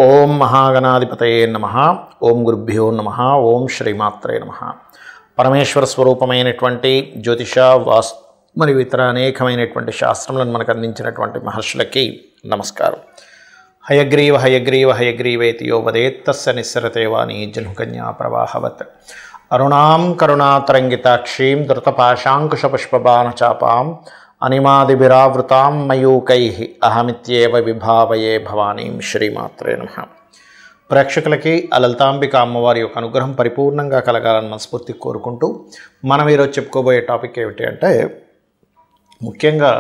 ఓం మహాగణాధిపతయే నమః. ఓం గురుభ్యో నమః. ఓం శ్రీమాత్రే నమః. పరమేశ్వర స్వరూపమైనటువంటి జ్యోతిష వాస్తు మరియు ఇతర అనేకమైనటువంటి శాస్త్రములను మనకు అందించినటువంటి మహర్షులకి నమస్కారం. హయగ్రీవ హయగ్రీవ హయగ్రీవేతి యో వదేత్తస్య నిస్సరతే వాణి జన్మకన్యా ప్రవాహవత్ అరుణాం కరుణాతరంగితాక్షీం ధృతపాశాంకుశపుష్పబాణచాపాం అనిమాదిభిరావృతాం మయూకైః అహమిత్యేవ విభావయే భవానీం. శ్రీమాత్రే నమః. ప్రేక్షకులకి ఆ లలితాంబిక అమ్మవారి యొక్క అనుగ్రహం పరిపూర్ణంగా కలగాలని మనస్ఫూర్తి కోరుకుంటూ మనం ఈరోజు చెప్పుకోబోయే టాపిక్ ఏమిటి అంటే, ముఖ్యంగా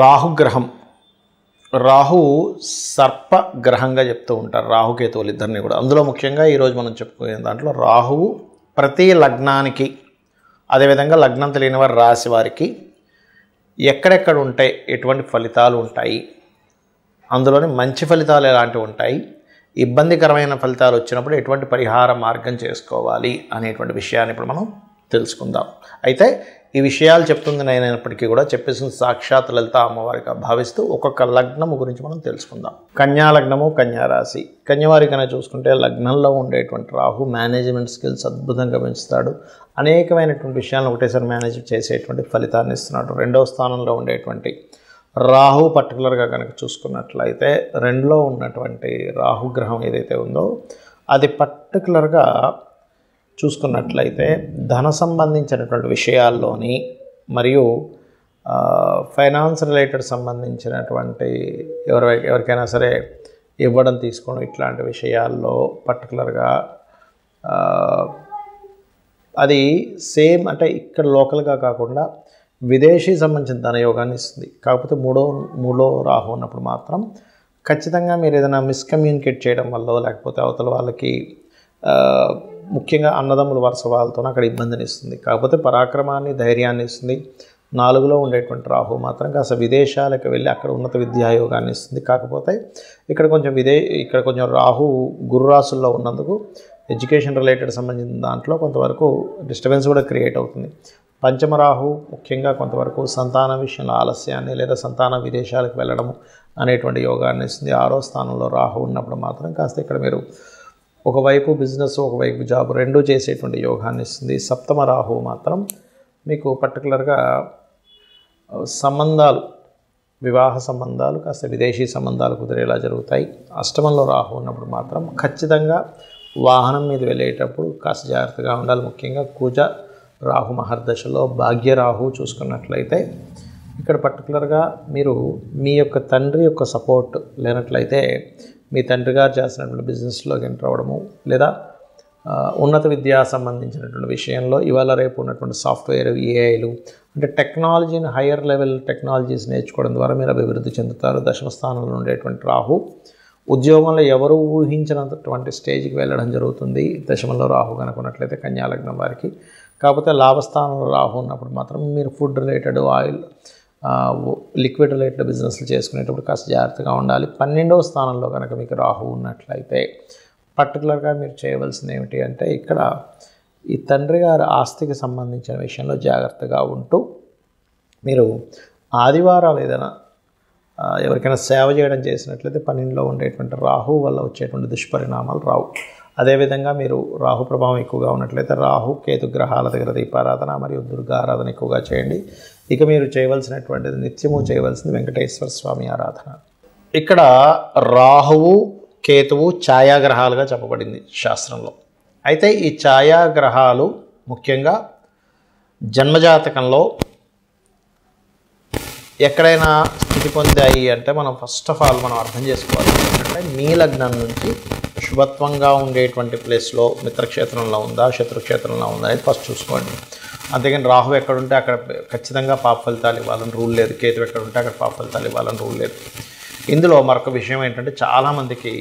రాహుగ్రహం. రాహు సర్పగ్రహంగా చెప్తూ ఉంటారు, రాహుకేతువులు ఇద్దరిని కూడా. అందులో ముఖ్యంగా ఈరోజు మనం చెప్పుకునే దాంట్లో రాహువు ప్రతి లగ్నానికి, అదేవిధంగా లగ్నం తెలియని వారి రాశి వారికి ఎక్కడెక్కడ ఉంటాయి, ఎటువంటి ఫలితాలు ఉంటాయి, అందులోని మంచి ఫలితాలు ఎలాంటివి ఉంటాయి, ఇబ్బందికరమైన ఫలితాలు వచ్చినప్పుడు ఎటువంటి పరిహార మార్గం చేసుకోవాలి అనేటువంటి విషయాన్ని ఇప్పుడు మనం తెలుసుకుందాం. అయితే ఈ విషయాలు చెప్తుంది నేనైనప్పటికీ కూడా చెప్పేసిన సాక్షాత్ లలిత అమ్మవారిగా భావిస్తూ ఒక్కొక్క లగ్నము గురించి మనం తెలుసుకుందాం. కన్యా లగ్నము, కన్యా రాశి. కన్యవారి కన్నా చూసుకుంటే లగ్నంలో ఉండేటువంటి రాహు మేనేజ్మెంట్ స్కిల్స్ అద్భుతంగా పెంచుతాడు. అనేకమైనటువంటి విషయాలను ఒకటేసారి మేనేజ్ చేసేటువంటి ఫలితాన్ని ఇస్తున్నాడు. రెండవ స్థానంలో ఉండేటువంటి రాహు పర్టికులర్గా కనుక చూసుకున్నట్లయితే రెండులో ఉన్నటువంటి రాహుగ్రహం ఏదైతే ఉందో అది పర్టికులర్గా చూసుకున్నట్లయితే ధన సంబంధించినటువంటి విషయాల్లోని మరియు ఫైనాన్స్ రిలేటెడ్ సంబంధించినటువంటి ఎవరికైనా సరే ఇవ్వడం తీసుకోవడం ఇట్లాంటి విషయాల్లో పర్టికులర్గా అది సేమ్ అంటే ఇక్కడ లోకల్గా కాకుండా విదేశీ సంబంధించిన ధనయోగాన్ని ఇస్తుంది. కాకపోతే మూడో రాహు ఉన్నప్పుడు మాత్రం ఖచ్చితంగా మీరు ఏదైనా మిస్కమ్యూనికేట్ చేయడం వల్ల, లేకపోతే అవతల వాళ్ళకి ముఖ్యంగా అన్నదమ్ముల వరుస వాళ్ళతో అక్కడ ఇబ్బందిని ఇస్తుంది. కాకపోతే పరాక్రమాన్ని, ధైర్యాన్ని ఇస్తుంది. 4లో ఉండేటువంటి రాహు మాత్రం కాస్త విదేశాలకు వెళ్ళి అక్కడ ఉన్నత విద్యాయోగాన్ని ఇస్తుంది. కాకపోతే ఇక్కడ కొంచెం రాహు గురురాశుల్లో ఉన్నందుకు ఎడ్యుకేషన్ రిలేటెడ్ సంబంధించిన దాంట్లో కొంతవరకు డిస్టర్బెన్స్ కూడా క్రియేట్ అవుతుంది. పంచమరాహు ముఖ్యంగా కొంతవరకు సంతాన విషయంలో ఆలస్యాన్ని లేదా సంతాన విదేశాలకు వెళ్ళడము అనేటువంటి యోగాన్ని ఇస్తుంది. 6వ స్థానంలో రాహు ఉన్నప్పుడు మాత్రం కాస్త ఇక్కడ మీరు ఒకవైపు బిజినెస్, ఒకవైపు జాబ్ రెండూ చేసేటువంటి యోగాన్ని ఇస్తుంది. 7వ రాహు మాత్రం మీకు పర్టికులర్గా సంబంధాలు, వివాహ సంబంధాలు, కాస్త విదేశీ సంబంధాలు కుదిరేలా జరుగుతాయి. 8మంలో రాహు ఉన్నప్పుడు మాత్రం ఖచ్చితంగా వాహనం మీద వెళ్ళేటప్పుడు కాస్త జాగ్రత్తగా ఉండాలి. ముఖ్యంగా కుజ రాహు మహర్దశలో భాగ్యరాహు చూసుకున్నట్లయితే ఇక్కడ పర్టికులర్గా మీరు మీ యొక్క తండ్రి యొక్క సపోర్ట్ లేనట్లయితే మీ తండ్రి గారు చేసినటువంటి బిజినెస్లోకి ఎంటర్ అవ్వడము, లేదా ఉన్నత విద్యా సంబంధించినటువంటి విషయంలో ఇవాళ రేపు ఉన్నటువంటి సాఫ్ట్వేర్, ఏఐలు అంటే టెక్నాలజీని, హయ్యర్ లెవెల్ టెక్నాలజీస్ నేర్చుకోవడం ద్వారా మీరు అభివృద్ధి చెందుతారు. 10వ స్థానంలో ఉండేటువంటి రాహు ఉద్యోగంలో ఎవరు ఊహించినటువంటి స్టేజ్కి వెళ్ళడం జరుగుతుంది 10మంలో రాహు కనుక ఉన్నట్లయితే కన్యా లగ్నం వారికి. కాకపోతే లాభస్థానంలో రాహు ఉన్నప్పుడు మాత్రం మీరు food related, oil, liquid related బిజినెస్లు చేసుకునేటప్పుడు కాస్త జాగ్రత్తగా ఉండాలి. 12వ స్థానంలో కనుక మీకు రాహు ఉన్నట్లయితే పర్టికులర్గా మీరు చేయవలసింది ఏమిటి అంటే, ఇక్కడ ఈ తండ్రి గారి ఆస్తికి సంబంధించిన విషయంలో జాగ్రత్తగా ఉంటూ మీరు ఆదివారాలు ఏదైనా ఎవరికైనా సేవ చేయడం చేసినట్లయితే 12లో ఉండేటువంటి రాహు వల్ల వచ్చేటువంటి దుష్పరిణామాలు రావు. అదేవిధంగా మీరు రాహు ప్రభావం ఎక్కువగా ఉన్నట్లయితే రాహు కేతు గ్రహాల దగ్గర దీపారాధన మరియు దుర్గా ఆరాధన ఎక్కువగా చేయండి. ఇక మీరు చేయవలసినటువంటిది, నిత్యము చేయవలసింది వెంకటేశ్వర స్వామి ఆరాధన. ఇక్కడ రాహువు, కేతువు ఛాయాగ్రహాలుగా చెప్పబడింది శాస్త్రంలో. అయితే ఈ ఛాయాగ్రహాలు ముఖ్యంగా జన్మజాతకంలో ఎక్కడైనా స్థితి పొందాయి అంటే మనం ఫస్ట్ ఆఫ్ ఆల్ మనం అర్థం చేసుకోవాలి ఏంటంటే, మీ లగ్నం నుంచి శుభత్వంగా ఉండేటువంటి ప్లేస్లో మిత్రక్షేత్రంలో ఉందా, శత్రుక్షేత్రంలో ఉందా అనేది ఫస్ట్ చూసుకోండి. అంతేగాని రాహు ఎక్కడుంటే అక్కడ ఖచ్చితంగా పాప ఫలితాలు ఇవ్వాలని రూల్ లేదు. కేతు ఎక్కడుంటే అక్కడ పాప ఫలితాలు ఇవ్వాలని రూల్ లేదు. ఇందులో మరొక విషయం ఏంటంటే, చాలామందికి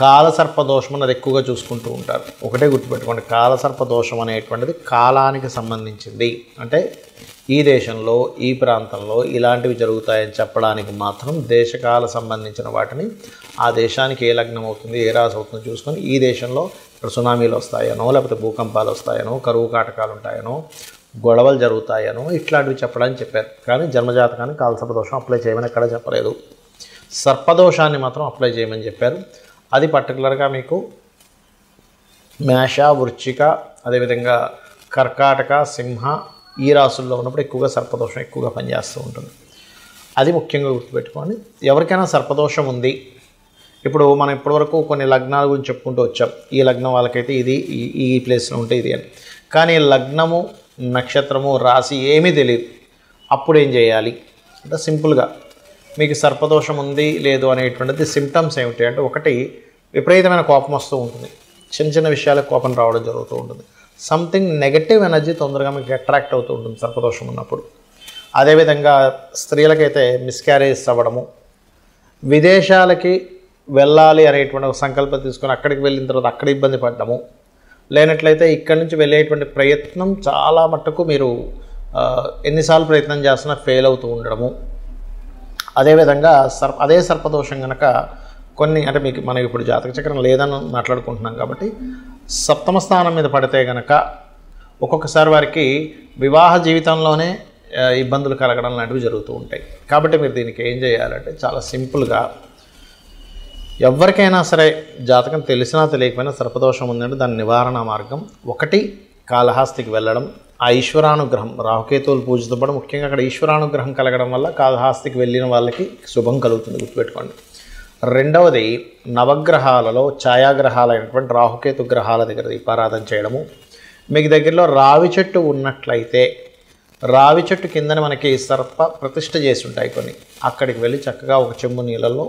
కాలసర్పదోషం అన్నది ఎక్కువగా చూసుకుంటూ ఉంటారు. ఒకటే గుర్తుపెట్టుకోండి, కాలసర్పదోషం అనేటువంటిది కాలానికి సంబంధించింది. అంటే ఈ దేశంలో, ఈ ప్రాంతంలో ఇలాంటివి జరుగుతాయని చెప్పడానికి మాత్రం దేశకాల సంబంధించిన వాటిని ఆ దేశానికి ఏ లగ్నం అవుతుంది, ఏ రాశి అవుతుందో చూసుకొని ఈ దేశంలో ఇక్కడ సునామీలు వస్తాయనో, లేకపోతే భూకంపాలు వస్తాయనో, కరువు కాటకాలు ఉంటాయనో, గొడవలు జరుగుతాయనో ఇట్లాంటివి చెప్పడానికి చెప్పారు. కానీ జన్మజాతకానికి కాలసర్పదోషం అప్లై చేయమని ఎక్కడ చెప్పలేదు. సర్పదోషాన్ని మాత్రం అప్లై చేయమని చెప్పారు. అది పర్టికులర్గా మీకు మేష, వృశ్చిక, అదేవిధంగా కర్కాటక, సింహ ఈ రాసుల్లో ఉన్నప్పుడు ఎక్కువగా సర్పదోషం ఎక్కువగా పనిచేస్తూ ఉంటుంది. అది ముఖ్యంగా గుర్తుపెట్టుకోండి. ఎవరికైనా సర్పదోషం ఉంది, ఇప్పుడు మనం ఇప్పటివరకు కొన్ని లగ్నాల గురించి చెప్పుకుంటూ వచ్చాం. ఈ లగ్నం వాళ్ళకైతే ఇది ఈ ప్లేస్లో ఉంటే ఇది అని. కానీ లగ్నము, నక్షత్రము, రాశి ఏమీ తెలియదు. అప్పుడు ఏం చేయాలి అంటే సింపుల్గా మీకు సర్పదోషం ఉంది లేదు అనేటువంటిది సిమ్టమ్స్ ఏమిటి అంటే, ఒకటి విపరీతమైన కోపం వస్తూ ఉంటుంది. చిన్న చిన్న విషయాలకు కోపం రావడం జరుగుతూ ఉంటుంది. సంథింగ్ నెగటివ్ ఎనర్జీ తొందరగా మీకు అట్రాక్ట్ అవుతూ ఉంటుంది సర్పదోషం ఉన్నప్పుడు. అదేవిధంగా స్త్రీలకైతే మిస్క్యారేజ్ అవ్వడము, విదేశాలకి వెళ్ళాలి అనేటువంటి ఒక సంకల్పం తీసుకొని అక్కడికి వెళ్ళిన తర్వాత అక్కడ ఇబ్బంది పడ్డము, లేనట్లయితే ఇక్కడి నుంచి వెళ్ళేటువంటి ప్రయత్నం చాలా మట్టుకు మీరు ఎన్నిసార్లు ప్రయత్నం చేస్తున్నా ఫెయిల్ అవుతూ ఉండడము. అదేవిధంగా అదే సర్పదోషం కనుక కొన్ని అంటే మీకు మనం ఇప్పుడు జాతక చక్రం లేదని మాట్లాడుకుంటున్నాం కాబట్టి సప్తమ స్థానం మీద పడితే కనుక ఒక్కొక్కసారి వారికి వివాహ జీవితంలోనే ఇబ్బందులు కలగడం లాంటివి జరుగుతూ ఉంటాయి. కాబట్టి మీరు దీనికి ఏం చేయాలంటే చాలా సింపుల్గా ఎవరికైనా సరే జాతకం తెలిసినా తెలియకపోయినా సర్పదోషం ఉందంటే దాని నివారణ మార్గం ఒకటి కాళహస్తికి వెళ్ళడం. ఆ ఈశ్వరానుగ్రహం రాహుకేతువులు పూజతో పాటు ముఖ్యంగా అక్కడ ఈశ్వరానుగ్రహం కలగడం వల్ల కాళహస్తికి వెళ్ళిన వాళ్ళకి శుభం కలుగుతుంది, గుర్తుపెట్టుకోండి. రెండవది నవగ్రహాలలో ఛాయాగ్రహాలైనటువంటి రాహుకేతు గ్రహాల దగ్గర దీపారాధన చేయడము. మీకు దగ్గరలో రావి చెట్టు ఉన్నట్లయితే రావి చెట్టు కిందని మనకి సర్ప ప్రతిష్ఠ చేసి ఉంటాయి కొన్ని, అక్కడికి వెళ్ళి చక్కగా ఒక చెంబు నీళ్ళల్లో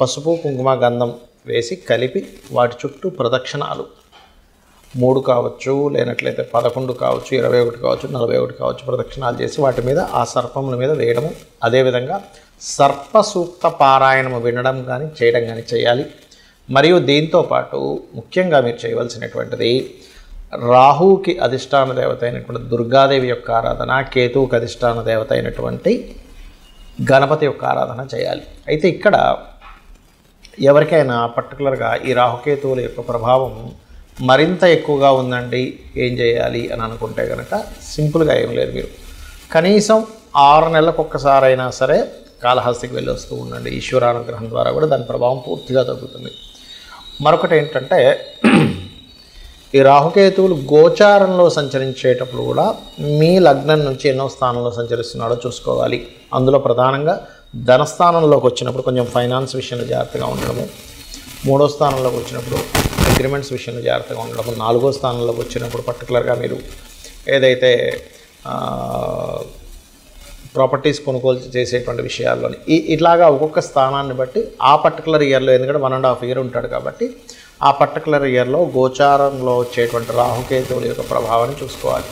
పసుపు, కుంకుమ, గంధం వేసి కలిపి వాటి చుట్టూ ప్రదక్షిణాలు 3 కావచ్చు, లేనట్లయితే 11 కావచ్చు, 21 కావచ్చు, 41 కావచ్చు ప్రదక్షిణాలు చేసి వాటి మీద ఆ సర్పముల మీద వేయడము. అదేవిధంగా సర్ప సూక్త పారాయణము వినడం కానీ చేయడం కానీ చేయాలి. మరియు దీంతోపాటు ముఖ్యంగా మీరు చేయవలసినటువంటిది రాహువుకి అధిష్టాన దేవత అయినటువంటి దుర్గాదేవి యొక్క ఆరాధన, కేతువుకి అధిష్టాన దేవత అయినటువంటి గణపతి యొక్క ఆరాధన చేయాలి. అయితే ఇక్కడ ఎవరికైనా పర్టికులర్గా ఈ రాహుకేతువుల యొక్క ప్రభావం మరింత ఎక్కువగా ఉందండి, ఏం చేయాలి అని అనుకుంటే కనుక సింపుల్గా ఏం లేదు, మీరు కనీసం 6 నెలలకు ఒక్కసారైనా సరే కాళహస్తికి వెళ్ళి వస్తూ ఉండండి. ఈశ్వరానుగ్రహం ద్వారా కూడా దాని ప్రభావం పూర్తిగా తగ్గుతుంది. మరొకటి ఏంటంటే ఈ రాహుకేతువులు గోచారంలో సంచరించేటప్పుడు కూడా మీ లగ్నం నుంచి ఎన్నో స్థానంలో సంచరిస్తున్నాడో చూసుకోవాలి. అందులో ప్రధానంగా ధనస్థానంలోకి వచ్చినప్పుడు కొంచెం ఫైనాన్స్ విషయంలో జాగ్రత్తగా ఉండడము, 3వ స్థానంలోకి వచ్చినప్పుడు అగ్రిమెంట్స్ విషయంలో జాగ్రత్తగా ఉండడము, 4వ స్థానంలోకి వచ్చినప్పుడు పర్టికులర్గా మీరు ఏదైతే ప్రాపర్టీస్ కొనుగోలు చేసేటువంటి విషయాల్లోని ఇట్లాగా ఒక్కొక్క స్థానాన్ని బట్టి ఆ పర్టికులర్ ఇయర్లో, ఎందుకంటే 1.5 ఇయర్ ఉంటాడు కాబట్టి ఆ పర్టికులర్ ఇయర్లో గోచారంలో వచ్చేటువంటి రాహుకేతువుల యొక్క ప్రభావాన్ని చూసుకోవాలి.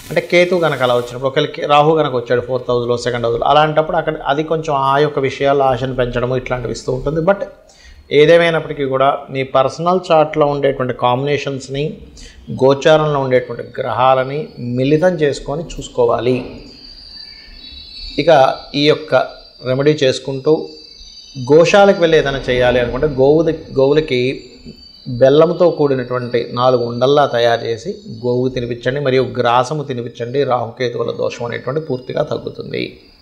అంటే కేతు కనుక అలా వచ్చినప్పుడు ఒకరికి రాహు కనుక వచ్చాడు 4th హౌస్లో, 2nd హౌస్లో, అలాంటప్పుడు అక్కడ అది కొంచెం ఆ యొక్క విషయాల్లో ఆశను పెంచడము ఇట్లాంటివి ఇస్తూ ఉంటుంది. బట్ ఏదేమైనప్పటికీ కూడా మీ పర్సనల్ చార్ట్లో ఉండేటువంటి కాంబినేషన్స్ని, గోచారంలో ఉండేటువంటి గ్రహాలని మిళితం చేసుకొని చూసుకోవాలి. ఇక ఈ యొక్క రెమెడీ చేసుకుంటూ గోశాలకు వెళ్ళి ఏదైనా చేయాలి అనుకుంటే గోవులకి బెల్లంతో కూడినటువంటి 4 ఉండల్లా తయారు చేసి గోవు తినిపించండి, మరియు గ్రాసము తినిపించండి. రాహుకేతువుల దోషం అనేటువంటి పూర్తిగా తగ్గుతుంది.